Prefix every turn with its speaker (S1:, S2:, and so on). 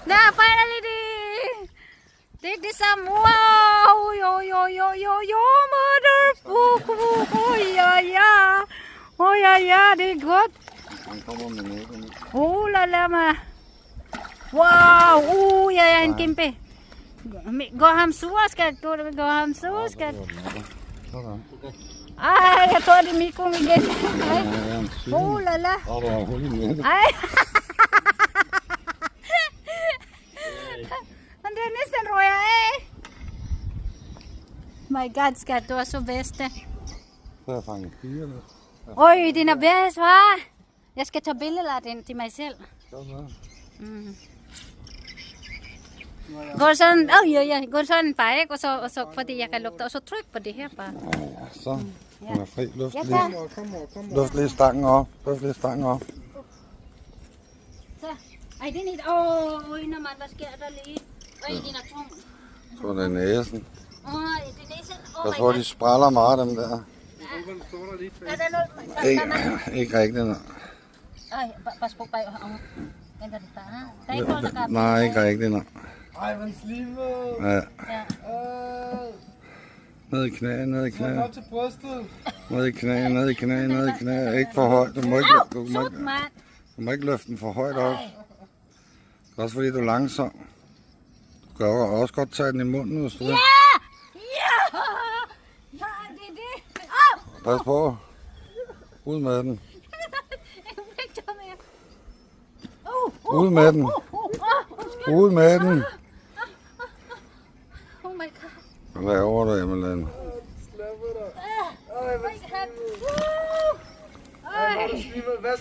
S1: Nah, finally dig this some. Wow, yo, mother. Oh yeah. Oh yeah, det er godt. Lad mig. Wow, ja, en kæmpe. Gå ham sur, skat. Gå ham sur, skat. Ej, jeg tror, det er mikroen igen. Lad. Ej. Men det er næsten røger af. My god, skat, du er så bedste.
S2: Så jeg fanget 4.
S1: Øj, den er bedst, hva'? Jeg skal tage billeder af den til mig selv. Gå sådan, gå sådan bare, ikke? Og så, fordi jeg kan lugte, og så tryk på det her bare.
S2: Ja, så. Den er fri. Luft lige stangen op.
S1: Så. Ej, den er... når man, hvad sker der lige? Øj, den er tung.
S2: Så er det næsen.
S1: Det er næsen.
S2: Jeg tror, de spræller meget, dem der.
S1: Er der noget?
S2: Ikke rigtigt, nej.
S1: Ej, pas på bag. Venter det bare. Der er ikke noget, der gør.
S2: Nej, ikke rigtigt, nej.
S3: Ej, hvor slimet.
S2: Ja.
S1: Ja.
S2: Ned i knæet.
S3: Op til brystet.
S2: Ned i knæet. Ikke for højt. Du må ikke løfte den for højt op. Det er også fordi, du er langsom. Du kan også godt tage den i munden, hvis du vil.
S1: Ja, det er det.
S2: Pas på. Ud med den. Ud med den. Ud med den.
S1: Oh my god.
S2: Hvad laver du, Emmeline?
S3: Slapper dig. Ej, hvor slimet. Hvad